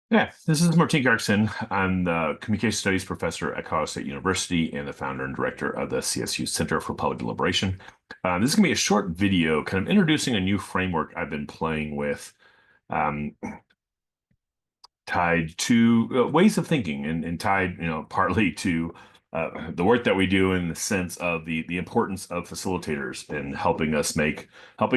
Yeah, this is Martin Garrison. I'm the Communication Studies professor at Colorado State University and the founder and director of the CSU Center for Public Deliberation. This is going to be a short video kind of introducing a new framework I've been playing with, um, tied to ways of thinking and tied, partly to the work that we do in the sense of the importance of facilitators in helping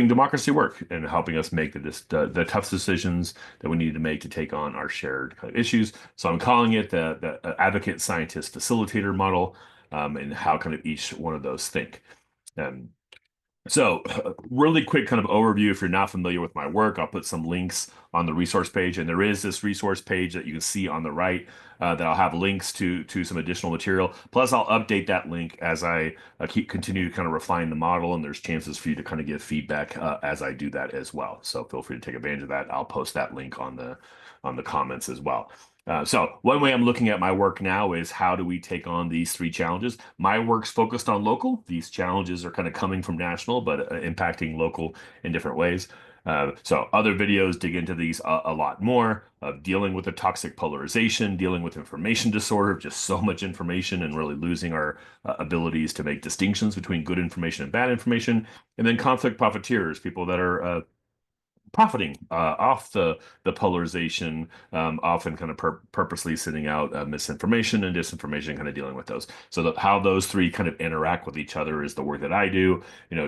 democracy work and helping us make the tough decisions that we need to make to take on our shared kind of issues. So I'm calling it the advocate scientist facilitator model, and how kind of each one of those think. Um, so, really quick kind of overview. If you're not familiar with my work, I'll put some links on the resource page, and there is this resource page that you can see on the right, that I'll have links to some additional material. Plus, I'll update that link as I continue to kind of refine the model, and there's chances for you to kind of give feedback as I do that as well. So feel free to take advantage of that. I'll post that link on the comments as well. So one way I'm looking at my work now is how do we take on these three challenges? My work's focused on local. These challenges are kind of coming from national, but impacting local in different ways. So other videos dig into these a lot more of dealing with the toxic polarization, dealing with information disorder, just so much information and really losing our abilities to make distinctions between good information and bad information. And then conflict profiteers, people that are profiting off the polarization, often kind of purposely sending out misinformation and disinformation, kind of dealing with those. So how those three kind of interact with each other is the work that I do.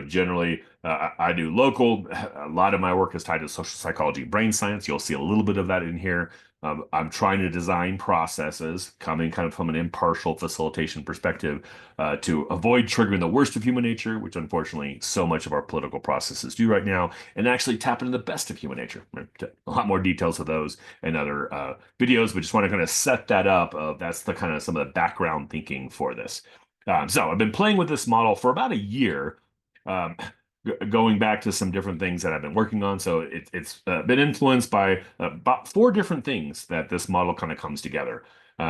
Generally, I do local. A lot of my work is tied to social psychology, brain science. You'll see a little bit of that in here. I'm trying to design processes coming kind of from an impartial facilitation perspective, to avoid triggering the worst of human nature, which unfortunately so much of our political processes do right now, and actually tap into the best of human nature. A lot more details of those and other videos, but just want to kind of set that up. That's the kind of some of the background thinking for this. So I've been playing with this model for about a year. Um, Going back to some different things that I've been working on. So it's been influenced by about four different things that this model kind of comes together.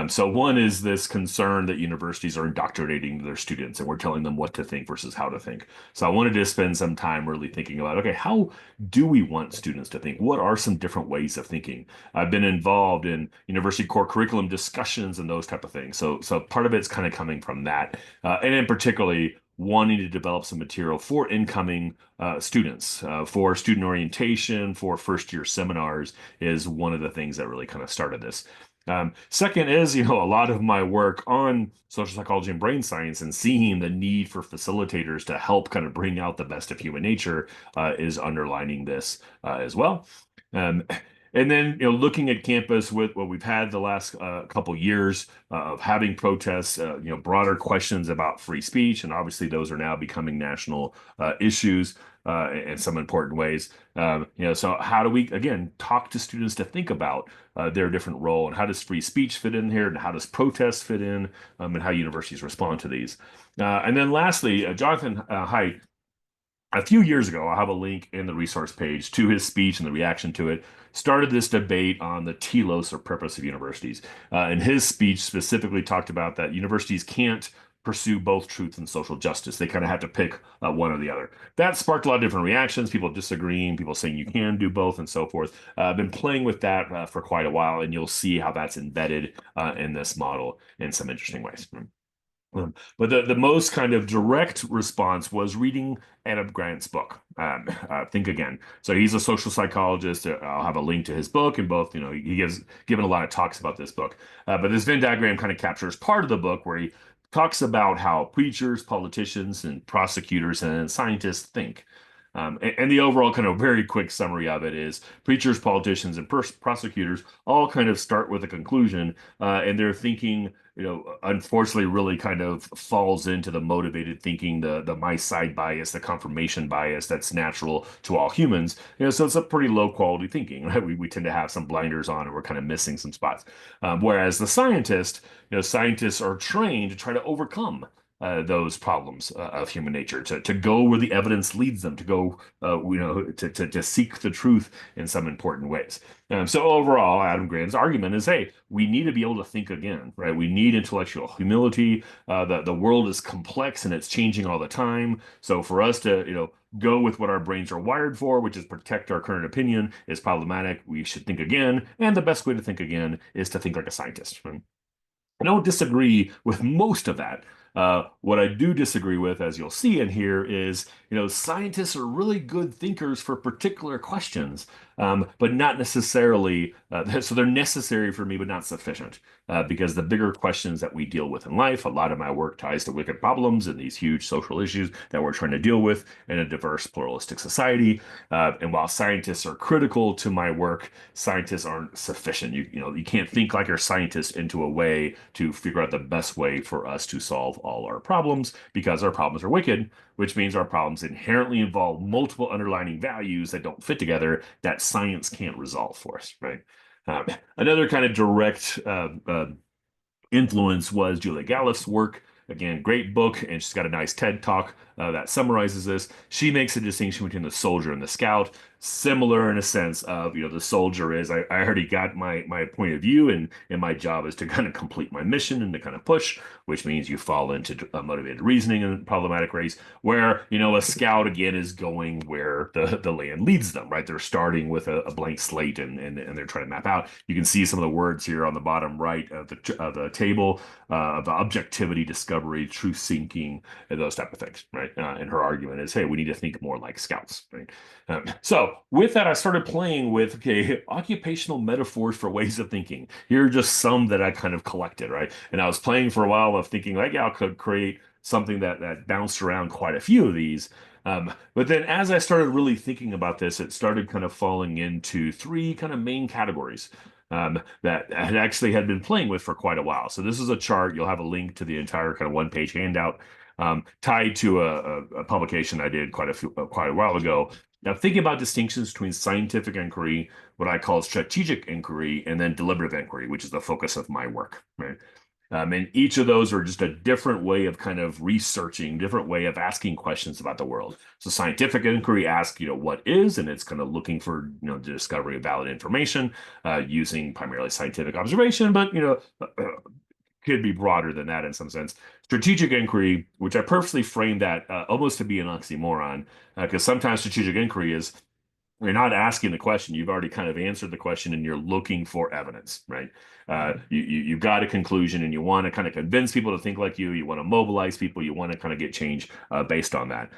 So one is this concern that universities are indoctrinating their students and we're telling them what to think versus how to think. So I wanted to spend some time really thinking about, okay, how do we want students to think? What are some different ways of thinking? I've been involved in university core curriculum discussions and those type of things. So part of it's kind of coming from that, and in particularly wanting to develop some material for incoming students, for student orientation, for first year seminars is one of the things that really kind of started this. Second is, a lot of my work on social psychology and brain science and seeing the need for facilitators to help kind of bring out the best of human nature is underlining this as well. Um, and then, looking at campus with what we've had the last couple years of having protests, broader questions about free speech, and obviously those are now becoming national issues in some important ways. So how do we again talk to students to think about their different role, and how does free speech fit in here, and how does protest fit in, and how universities respond to these? And then lastly, Jonathan Haidt, a few years ago, I'll have a link in the resource page to his speech and the reaction to it, started this debate on the telos or purpose of universities. And his speech specifically talked about that universities can't pursue both truth and social justice. They kind of have to pick one or the other. That sparked a lot of different reactions, people disagreeing, people saying you can do both, and so forth. I've been playing with that for quite a while, and you'll see how that's embedded in this model in some interesting ways. But the most kind of direct response was reading Adam Grant's book, Think Again. So he's a social psychologist. I'll have a link to his book, and both, he gives given a lot of talks about this book. But this Venn diagram kind of captures part of the book where he talks about how preachers, politicians, and prosecutors and scientists think. And the overall kind of very quick summary of it is preachers, politicians, and prosecutors all kind of start with a conclusion, and they're thinking, unfortunately, really kind of falls into the motivated thinking, the my side bias, the confirmation bias that's natural to all humans. So it's a pretty low quality thinking, right? We tend to have some blinders on, and we're kind of missing some spots. Whereas the scientists are trained to try to overcome those problems of human nature, to go where the evidence leads them, to go, to seek the truth in some important ways. So overall, Adam Grant's argument is, hey, we need to be able to think again, right? We need intellectual humility. The world is complex and it's changing all the time. So for us to, go with what our brains are wired for, which is protect our current opinion, is problematic. We should think again. And the best way to think again is to think like a scientist. Right? I don't disagree with most of that. What I do disagree with, as you'll see in here, is scientists are really good thinkers for particular questions, but not necessarily. So they're necessary for me, but not sufficient. Because the bigger questions that we deal with in life, a lot of my work ties to wicked problems and these huge social issues that we're trying to deal with in a diverse, pluralistic society. And while scientists are critical to my work, scientists aren't sufficient. You can't think like a scientist into a way to figure out the best way for us to solve all our problems because our problems are wicked, which means our problems inherently involve multiple underlying values that don't fit together that science can't resolve for us, right? Another kind of direct influence was Julia Galef's work. Again, great book, and she's got a nice TED talk that summarizes this. She makes a distinction between the soldier and the scout, similar in a sense of, the soldier is I already got my point of view, and my job is to kind of complete my mission and to kind of push, which means you fall into motivated reasoning and problematic race, where, a scout again is going where the land leads them, right? They're starting with a blank slate and they're trying to map out. You can see some of the words here on the bottom right of the table of objectivity, discovery, truth seeking, and those type of things, right? And her argument is, hey, we need to think more like scouts, right? So with that, I started playing with, okay, occupational metaphors for ways of thinking. Here are just some that I kind of collected, right? And I was playing for a while of thinking like, yeah, I could create something that bounced around quite a few of these. But then as I started really thinking about this, it started kind of falling into three kind of main categories. That I actually had been playing with for quite a while. So this is a chart. You'll have a link to the entire kind of one-page handout tied to a publication I did quite a while ago. Now, thinking about distinctions between scientific inquiry, what I call strategic inquiry, and then deliberative inquiry, which is the focus of my work, right? And each of those are just a different way of kind of researching, different way of asking questions about the world. So scientific inquiry asks, what is, and it's kind of looking for, the discovery of valid information using primarily scientific observation, but, could be broader than that in some sense. Strategic inquiry, which I purposely framed that almost to be an oxymoron, because sometimes strategic inquiry is you're not asking the question. You've already kind of answered the question and you're looking for evidence, right? You've got a conclusion and you want to kind of convince people to think like you. You want to mobilize people. You want to kind of get change based on that.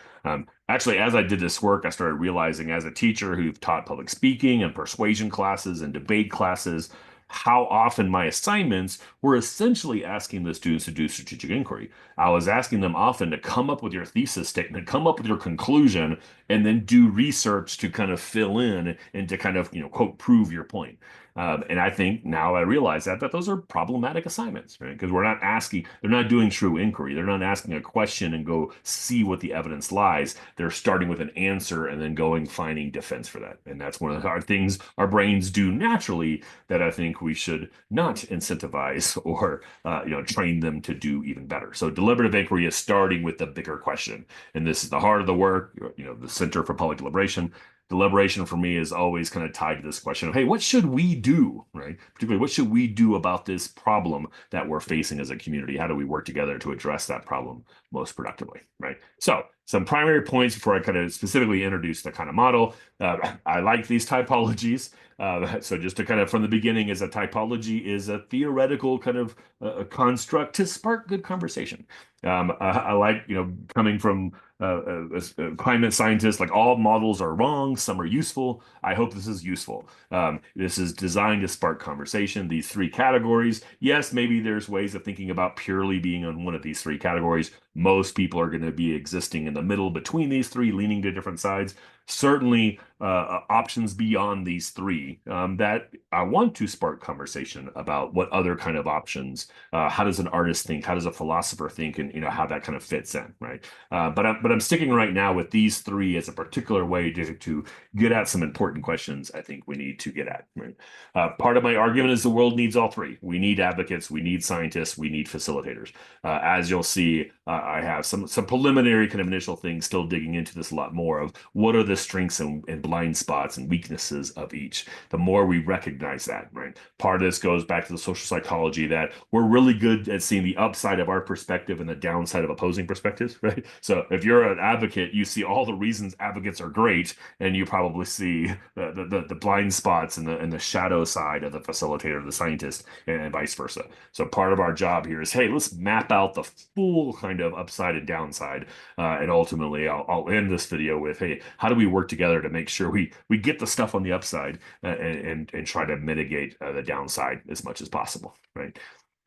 Actually, as I did this work, I started realizing as a teacher who've taught public speaking and persuasion classes and debate classes, how often my assignments were essentially asking the students to do strategic inquiry. I was asking them often to come up with your thesis statement, come up with your conclusion, and then do research to kind of fill in and to kind of, quote, prove your point. And I think now I realize that those are problematic assignments, right? Because they're not doing true inquiry. They're not asking a question and go see what the evidence lies. They're starting with an answer and then finding defense for that. And that's one of our things our brains do naturally that I think we should not incentivize or, train them to do even better. So deliberative inquiry is starting with the bigger question. And this is the heart of the work, the Center for Public Deliberation. Deliberation for me is always kind of tied to this question of, hey, what should we do, right? Particularly, what should we do about this problem that we're facing as a community? How do we work together to address that problem most productively, right? So some primary points before I kind of specifically introduce the kind of model. I like these typologies. So just to kind of from the beginning is a typology is a theoretical kind of a construct to spark good conversation. I like, coming from a climate scientist, like all models are wrong, some are useful. I hope this is useful. This is designed to spark conversation. These three categories, yes, maybe there's ways of thinking about purely being on one of these three categories. Most people are going to be existing in the middle between these three, leaning to different sides. Certainly options beyond these three that I want to spark conversation about what other kind of options, how does an artist think, how does a philosopher think, and how that kind of fits in, right? But I'm sticking right now with these three as a particular way to get at some important questions I think we need to get at, right? Part of my argument is the world needs all three. We need advocates, we need scientists, we need facilitators. As you'll see, I have some preliminary kind of initial things still digging into this a lot more of what are the the strengths and blind spots and weaknesses of each. The more we recognize that, right? Part of this goes back to the social psychology that we're really good at seeing the upside of our perspective and the downside of opposing perspectives, right? So if you're an advocate, you see all the reasons advocates are great, and you probably see the blind spots and the shadow side of the facilitator, the scientist, and vice versa. So part of our job here is, hey, let's map out the full kind of upside and downside. And ultimately, I'll end this video with, hey, how do we work together to make sure we get the stuff on the upside and try to mitigate the downside as much as possible, right?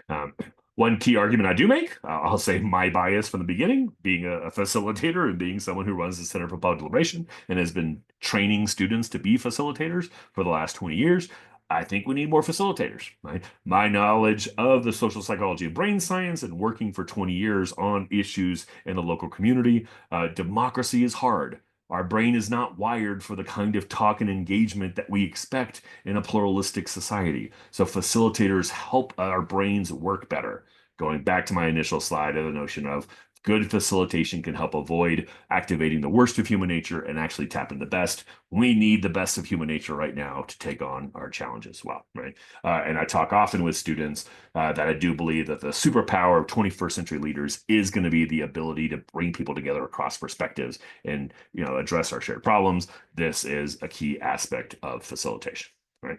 Um, One key argument I do make, I'll say my bias from the beginning, being a facilitator and being someone who runs the Center for Public Deliberation and has been training students to be facilitators for the last 20 years. I think we need more facilitators, right? My knowledge of the social psychology of brain science and working for 20 years on issues in the local community, democracy is hard. Our brain is not wired for the kind of talk and engagement that we expect in a pluralistic society. So facilitators help our brains work better. Going back to my initial slide of the notion of good facilitation can help avoid activating the worst of human nature and actually tap into the best. We need the best of human nature right now to take on our challenges well, right? And I talk often with students that I do believe that the superpower of 21st century leaders is going to be the ability to bring people together across perspectives and address our shared problems. This is a key aspect of facilitation, right?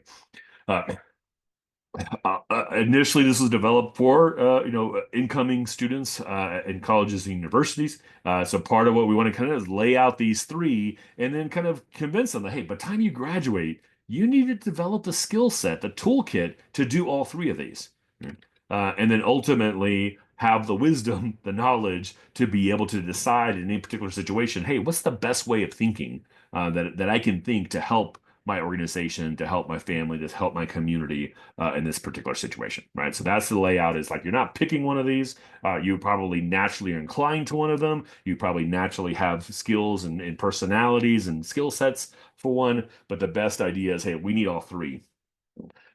Uh, Initially, this was developed for incoming students in colleges and universities. So part of what we want to kind of is lay out these three, and then kind of convince them that, hey, by the time you graduate, you need to develop the skill set, the toolkit to do all three of these, and then ultimately have the wisdom, the knowledge to be able to decide in any particular situation, hey, what's the best way of thinking that I can think to help my organization, to help my family, to help my community in this particular situation, right? So that's the layout. Is like you're not picking one of these. You probably naturally are inclined to one of them. You probably naturally have skills and personalities and skill sets for one. But the best idea is, hey, we need all three.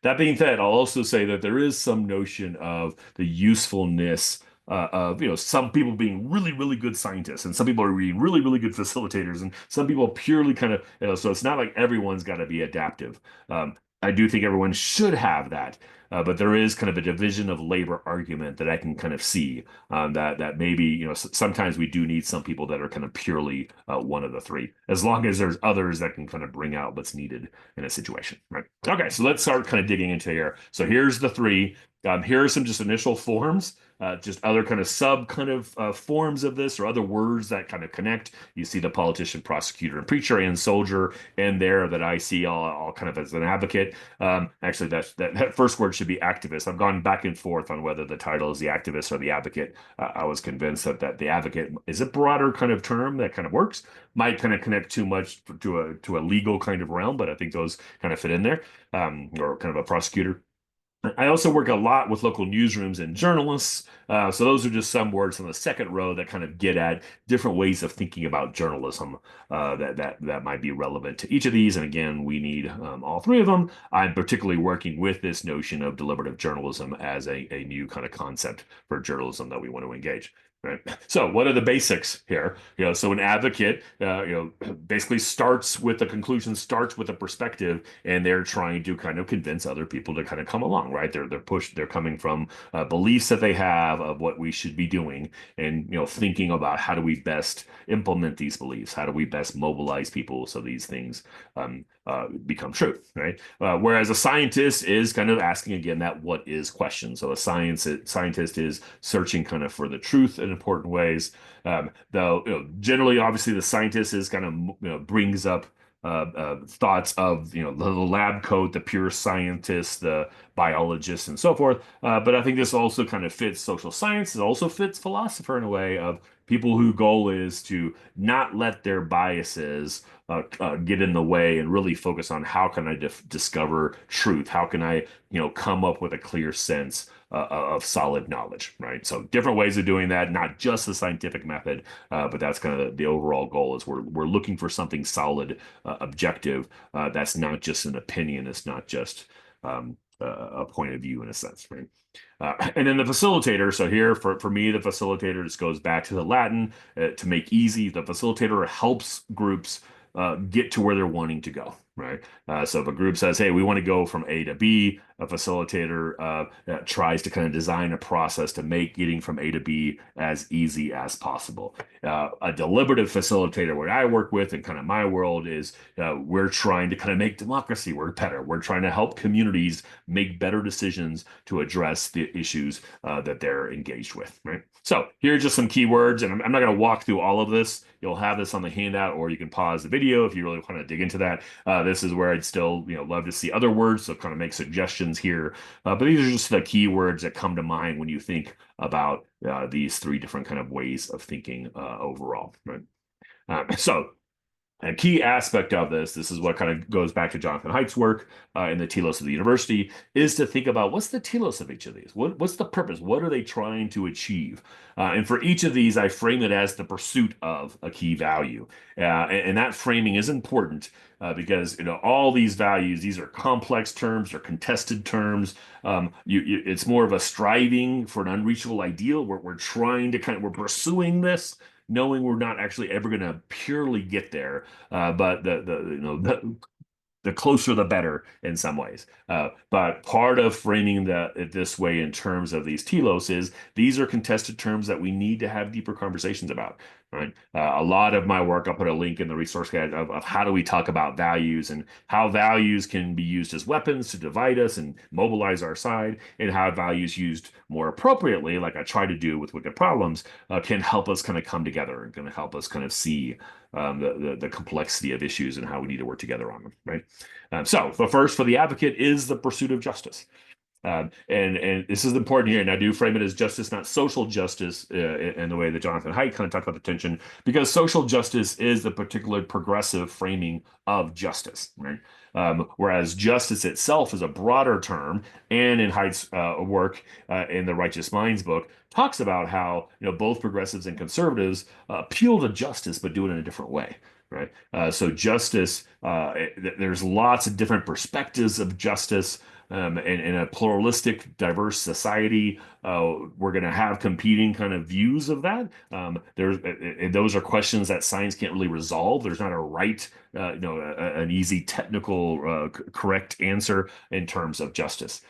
That being said, I'll also say that there is some notion of the usefulness of some people being really, really good scientists, and some people are being really, really good facilitators, and some people purely kind of so it's not like everyone's got to be adaptive. I do think everyone should have that, but there is kind of a division of labor argument that I can kind of see that maybe sometimes we do need some people that are kind of purely one of the three, as long as there's others that can kind of bring out what's needed in a situation, right? Okay, so let's start kind of digging into here. So here's the three. Here are some just initial forms, just other kind of sub kind of forms of this or other words that kind of connect. You see the politician, prosecutor, and preacher and soldier in there that I see all kind of as an advocate. Actually, that first word should be activist. I've gone back and forth on whether the title is the activist or the advocate. I was convinced that the advocate is a broader kind of term that kind of works. Might kind of connect too much to a legal kind of realm, but I think those kind of fit in there, or kind of a prosecutor. I also work a lot with local newsrooms and journalists. So those are just some words on the second row that kind of get at different ways of thinking about journalism that might be relevant to each of these. And again, we need all three of them. I'm particularly working with this notion of deliberative journalism as a new kind of concept for journalism that we want to engage. Right. So what are the basics here? So an advocate, basically starts with the conclusion, starts with a perspective, and they're trying to kind of convince other people to kind of come along, right? They're coming from beliefs that they have of what we should be doing, and thinking about how do we best implement these beliefs, how do we best mobilize people so these things become true, right? Whereas a scientist is kind of asking again that what is question. So a scientist is searching kind of for the truth in important ways. Though generally, obviously, the scientist is kind of brings up thoughts of the lab coat, the pure scientist, the biologist, and so forth. But I think this also kind of fits social science. It also fits philosopher in a way of people whose goal is to not let their biases get in the way and really focus on how can I discover truth? How can I come up with a clear sense of solid knowledge, right? So different ways of doing that, not just the scientific method, but that's kind of the overall goal is we're looking for something solid, objective. That's not just an opinion. It's not just a point of view in a sense, right? And then the facilitator. So here for me, the facilitator, this goes back to the Latin to make easy. The facilitator helps groups get to where they're wanting to go, right? So if a group says, "Hey, we want to go from A to B," a facilitator tries to kind of design a process to make getting from A to B as easy as possible. A deliberative facilitator, what I work with in kind of my world is we're trying to kind of make democracy work better. We're trying to help communities make better decisions to address the issues that they're engaged with, right? So here are just some keywords, and I'm not going to walk through all of this. You'll have this on the handout, or you can pause the video if you really want to dig into that. This is where I'd still, love to see other words, so kind of make suggestions here. But these are just the keywords that come to mind when you think about these three different kind of ways of thinking overall, right? So a key aspect of this is what kind of goes back to Jonathan Haidt's work in the telos of the university, is to think about what's the telos of each of these? What's the purpose? What are they trying to achieve? And for each of these, I frame it as the pursuit of a key value. And that framing is important because all these values, these are complex terms or contested terms. It's more of a striving for an unreachable ideal. We're trying to we're pursuing this, knowing we're not actually ever going to purely get there, but the closer the better in some ways. But part of framing it this way in terms of these telos is these are contested terms that we need to have deeper conversations about. Right. A lot of my work, I'll put a link in the resource guide of how do we talk about values and how values can be used as weapons to divide us and mobilize our side, and how values used more appropriately, like I try to do with Wicked Problems, can help us kind of come together and can help us kind of see the complexity of issues and how we need to work together on them, right? So the first for the advocate is the pursuit of justice. And this is important here, and I do frame it as justice, not social justice, in the way that Jonathan Haidt kind of talked about the tension, because social justice is the particular progressive framing of justice, right? Whereas justice itself is a broader term, and in Haidt's work in the Righteous Minds book, talks about how both progressives and conservatives appeal to justice, but do it in a different way. Right. So justice, there's lots of different perspectives of justice. In a pluralistic, diverse society, we're going to have competing kind of views of that. Those are questions that science can't really resolve. There's not a right, an easy technical correct answer in terms of justice.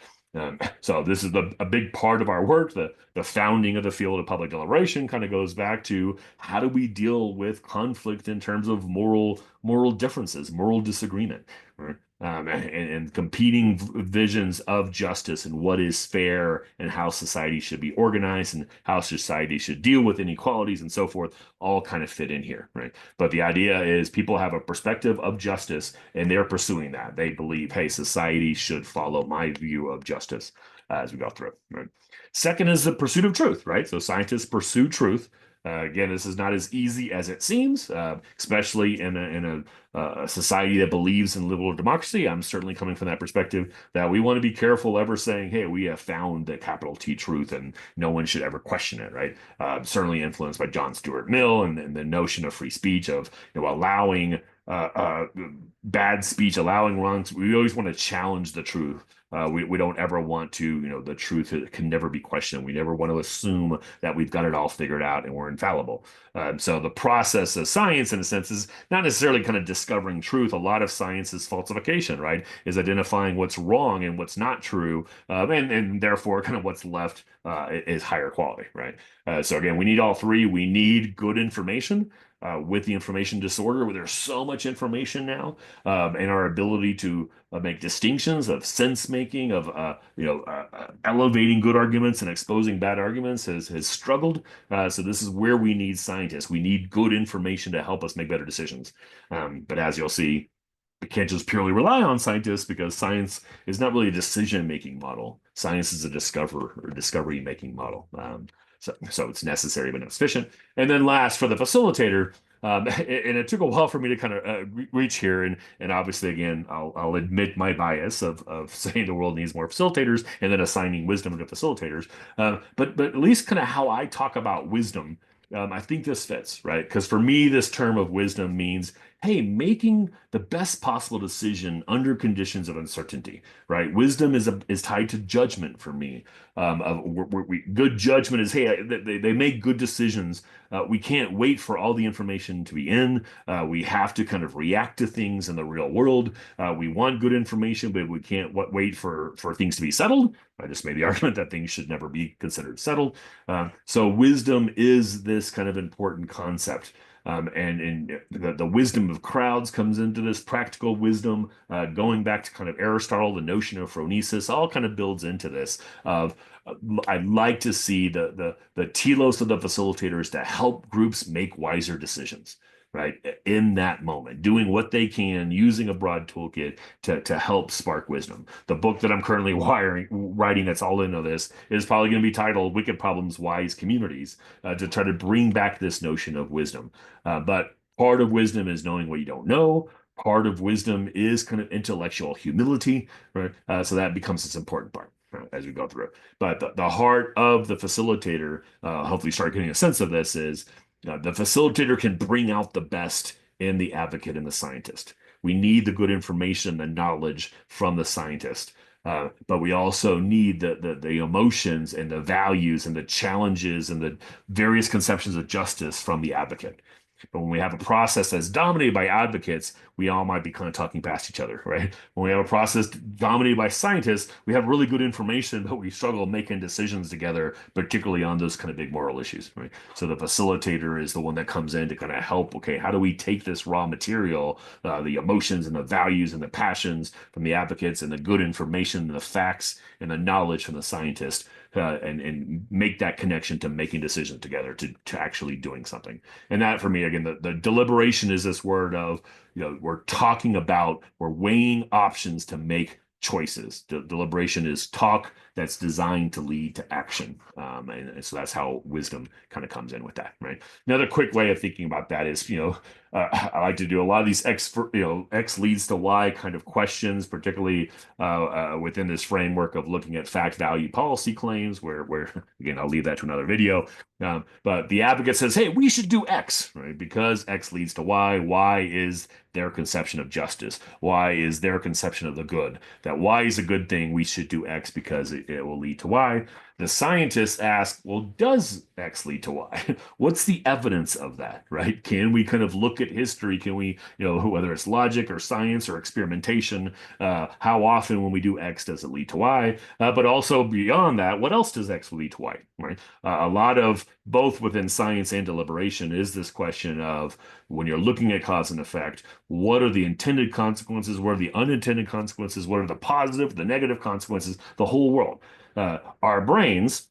So this is a big part of our work. The founding of the field of public deliberation kind of goes back to how do we deal with conflict in terms of moral differences, moral disagreement, right? And competing visions of justice and what is fair and how society should be organized and how society should deal with inequalities and so forth all kind of fit in here, right? But the idea is people have a perspective of justice and they're pursuing that. They believe, hey, society should follow my view of justice as we go through, right? Second is the pursuit of truth, right? So scientists pursue truth. Again, this is not as easy as it seems, especially in a society that believes in liberal democracy. I'm certainly coming from that perspective that we want to be careful ever saying, hey, we have found the capital T truth and no one should ever question it, right? Certainly influenced by John Stuart Mill and the notion of free speech, of allowing bad speech, allowing wrongs. We always want to challenge the truth. We don't ever want to, the truth can never be questioned. We never want to assume that we've got it all figured out and we're infallible. So the process of science, in a sense, is not necessarily kind of discovering truth. A lot of science is falsification, right? Is identifying what's wrong and what's not true, and therefore kind of what's left is higher quality, right? So again, we need all three. We need good information. With the information disorder, where there's so much information now, and our ability to make distinctions of sense making, of elevating good arguments and exposing bad arguments has struggled. So this is where we need scientists. We need good information to help us make better decisions. But as you'll see, we can't just purely rely on scientists because science is not really a decision-making model. Science is a discovery-making model. So it's necessary but not sufficient. And then last, for the facilitator, and it took a while for me to kind of reach here, and obviously again I'll admit my bias of saying the world needs more facilitators and then assigning wisdom to facilitators. But at least kind of how I talk about wisdom, I think this fits, right? Because for me, this term of wisdom means, hey, making the best possible decision under conditions of uncertainty, right? Wisdom is tied to judgment for me. Good judgment is, hey, they make good decisions. We can't wait for all the information to be in. We have to kind of react to things in the real world. We want good information, but we can't wait for things to be settled. I just made the argument that things should never be considered settled. So wisdom is this kind of important concept. And the wisdom of crowds comes into this practical wisdom, going back to kind of Aristotle, the notion of phronesis, all kind of builds into this of I'd like to see the telos of the facilitators to help groups make wiser decisions, right? In that moment, doing what they can, using a broad toolkit to help spark wisdom. The book that I'm currently writing that's all into this is probably going to be titled Wicked Problems, Wise Communities, to try to bring back this notion of wisdom. But part of wisdom is knowing what you don't know. Part of wisdom is kind of intellectual humility, right? So that becomes this important part as we go through. But the heart of the facilitator, hopefully start getting a sense of this, is the facilitator can bring out the best in the advocate and the scientist. We need the good information, the knowledge from the scientist. But we also need the emotions and the values and the challenges and the various conceptions of justice from the advocate. But when we have a process that's dominated by advocates, we all might be kind of talking past each other, right? When we have a process dominated by scientists, we have really good information, but we struggle making decisions together, particularly on those kind of big moral issues, right? So the facilitator is the one that comes in to kind of help, okay, how do we take this raw material, the emotions and the values and the passions from the advocates and the good information and the facts and the knowledge from the scientist, and make that connection to making decisions together to actually doing something. And that for me, again, the deliberation is this word of, we're weighing options to make choices. Deliberation is talk that's designed to lead to action. And so that's how wisdom kind of comes in with that, right? Another quick way of thinking about that is, I like to do a lot of these X leads to Y kind of questions, particularly within this framework of looking at fact value policy claims, where again, I'll leave that to another video. But the advocate says, hey, we should do X, right? Because X leads to Y. Y is their conception of justice. Y is their conception of the good. That Y is a good thing. We should do X because it will lead to Y. The scientists ask, well, does X lead to Y? What's the evidence of that, right? Can we kind of look at history? Can we, whether it's logic or science or experimentation, how often when we do X does it lead to Y? But also beyond that, what else does X lead to Y, right? A lot of both within science and deliberation is this question of when you're looking at cause and effect, what are the intended consequences? What are the unintended consequences? What are the positive, the negative consequences? The whole world. Our brains,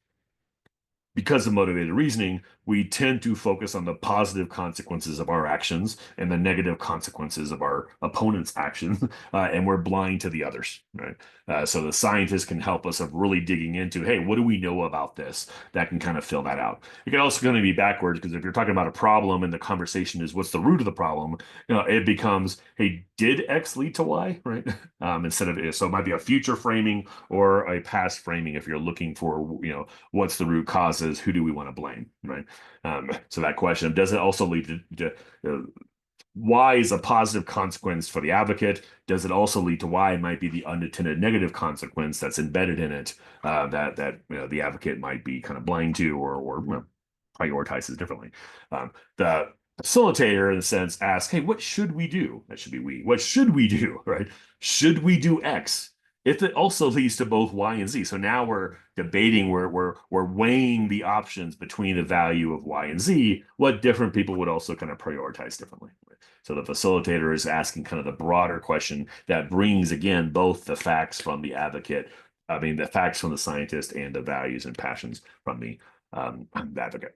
because of motivated reasoning, we tend to focus on the positive consequences of our actions and the negative consequences of our opponent's actions, and we're blind to the others, right? So the scientists can help us of really digging into, hey, what do we know about this that can kind of fill that out? It can also kind of be backwards because if you're talking about a problem and the conversation is what's the root of the problem, it becomes, hey, did X lead to Y, right? Instead of, so it might be a future framing or a past framing if you're looking for, what's the root causes, who do we want to blame, right? So that question, does it also lead to why is a positive consequence for the advocate? Does it also lead to why it might be the unintended negative consequence that's embedded in it, that the advocate might be kind of blind to or prioritizes differently? The facilitator, in a sense, asks, "Hey, what should we do?" That should be we. What should we do? Right? Should we do X? If it also leads to both Y and Z. So now we're debating, we're weighing the options between the value of Y and Z, what different people would also kind of prioritize differently. So the facilitator is asking kind of the broader question that brings, again, both the facts from the advocate, the facts from the scientist and the values and passions from the advocate.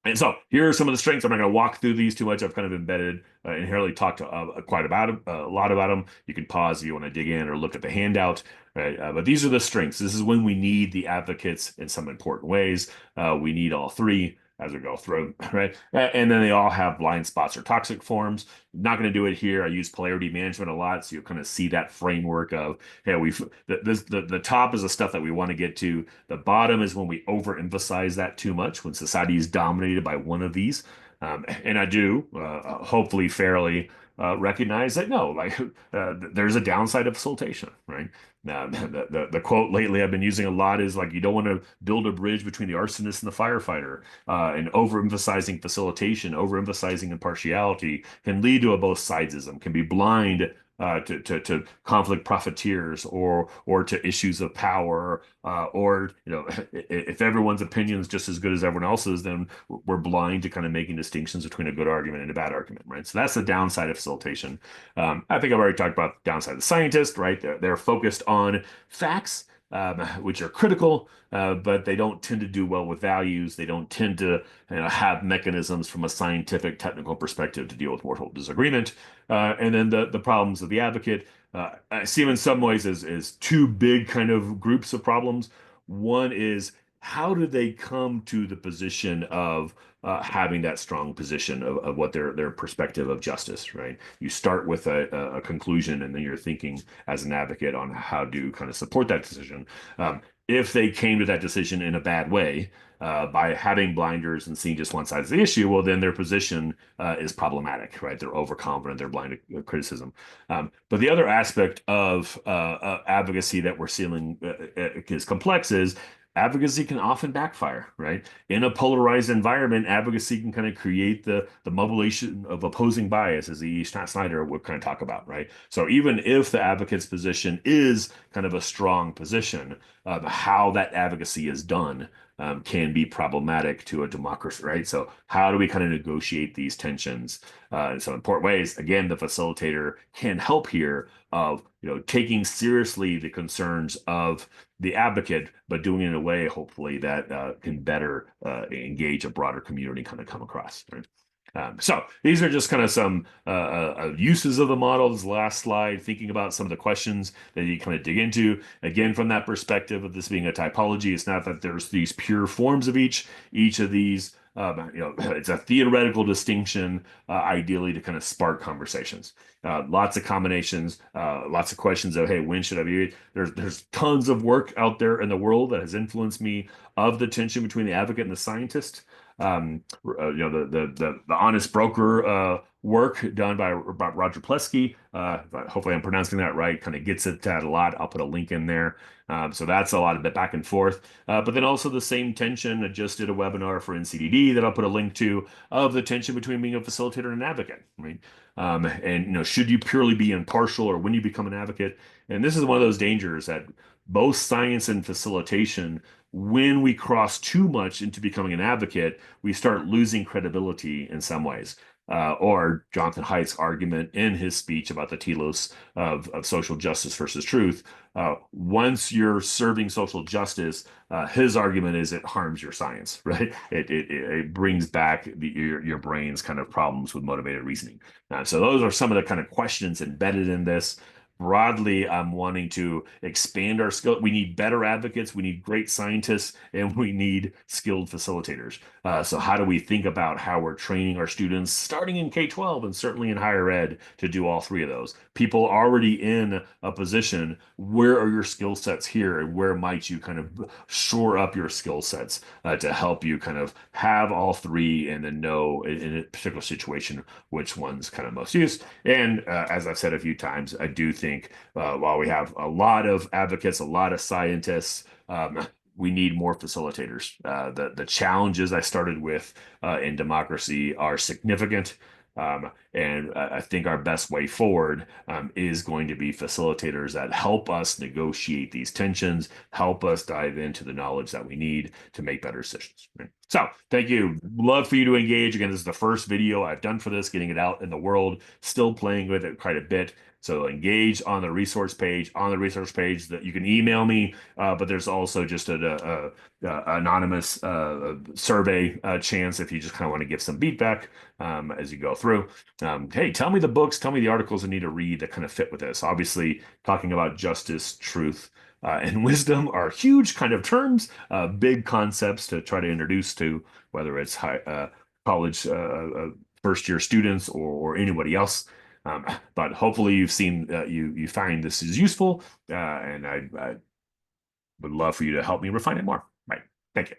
And so here are some of the strengths. I'm not going to walk through these too much. I've kind of embedded inherently talked quite about a lot about them. You can pause if you want to dig in or look at the handout. Right? But these are the strengths. This is when we need the advocates in some important ways. We need all three as we go through, right? And then they all have blind spots or toxic forms. Not going to do it here. I use polarity management a lot, so you'll kind of see that framework of, hey, the top is the stuff that we want to get to. The bottom is when we overemphasize that too much, when society is dominated by one of these. And I do, hopefully fairly, recognize that no, like there's a downside of facilitation, right? The quote lately I've been using a lot is like, you don't want to build a bridge between the arsonist and the firefighter. And overemphasizing facilitation, overemphasizing impartiality can lead to a both sidesism, can be blind to conflict profiteers or to issues of power, or if everyone's opinion is just as good as everyone else's, then we're blind to kind of making distinctions between a good argument and a bad argument, right? So that's the downside of facilitation. I think I've already talked about the downside of the scientist, right? They're focused on facts, which are critical, but they don't tend to do well with values. They don't tend to have mechanisms from a scientific, technical perspective to deal with mortal disagreement. And then the problems of the advocate, I see them in some ways as two big kind of groups of problems. One is, how do they come to the position of having that strong position of what their perspective of justice, right? You start with a conclusion, and then you're thinking as an advocate on how to kind of support that decision. If they came to that decision in a bad way, by having blinders and seeing just one side of the issue, well, then their position is problematic, right? They're overconfident, they're blind to criticism. But the other aspect of advocacy that we're seeing is complex is advocacy can often backfire, right? In a polarized environment, advocacy can kind of create the mobilization of opposing bias, as E. Snyder would kind of talk about, right? So even if the advocate's position is kind of a strong position, how that advocacy is done can be problematic to a democracy, right? So how do we kind of negotiate these tensions in some important ways? Again, the facilitator can help here of taking seriously the concerns of the advocate, but doing it in a way, hopefully, that can better engage a broader community kind of come across, right? So these are just kind of some uses of the model. This last slide, thinking about some of the questions that you kind of dig into. Again, from that perspective of this being a typology, it's not that there's these pure forms of each of these. It's a theoretical distinction, ideally to kind of spark conversations. Lots of combinations, lots of questions of, hey, when should I be? There's tons of work out there in the world that has influenced me of the tension between the advocate and the scientist. The honest broker work done by Roger Plesky. Hopefully I'm pronouncing that right. Kind of gets at that a lot. I'll put a link in there. So that's a lot of bit back and forth. But then also the same tension. I just did a webinar for NCDD that I'll put a link to, of the tension between being a facilitator and an advocate, right? And should you purely be impartial, or when you become an advocate? And this is one of those dangers that both science and facilitation, when we cross too much into becoming an advocate, we start losing credibility in some ways. Or Jonathan Haidt's argument in his speech about the telos of social justice versus truth. Once you're serving social justice, his argument is it harms your science, right? It brings back your brain's kind of problems with motivated reasoning. So those are some of the kind of questions embedded in this. Broadly, I'm wanting to expand our skill. We need better advocates, we need great scientists, and we need skilled facilitators. So how do we think about how we're training our students starting in K-12 and certainly in higher ed to do all three of those? People already in a position, where are your skill sets here, and where might you kind of shore up your skill sets to help you kind of have all three and then know in a particular situation which one's kind of most used. And as I've said a few times, I do think while we have a lot of advocates, a lot of scientists, we need more facilitators. The challenges I started with in democracy are significant. And I think our best way forward is going to be facilitators that help us negotiate these tensions, help us dive into the knowledge that we need to make better decisions. Right? So thank you. Love for you to engage. Again, this is the first video I've done for this, getting it out in the world, still playing with it quite a bit. So engage on the resource page. On the resource page, that you can email me, but there's also just an anonymous survey chance if you just kind of want to give some feedback as you go through. Hey, tell me the books, tell me the articles I need to read that kind of fit with this. Obviously, talking about justice, truth, and wisdom are huge kind of terms, big concepts to try to introduce to whether it's college first year students or anybody else. But hopefully you've seen you find this is useful, and I would love for you to help me refine it more. Right. Thank you.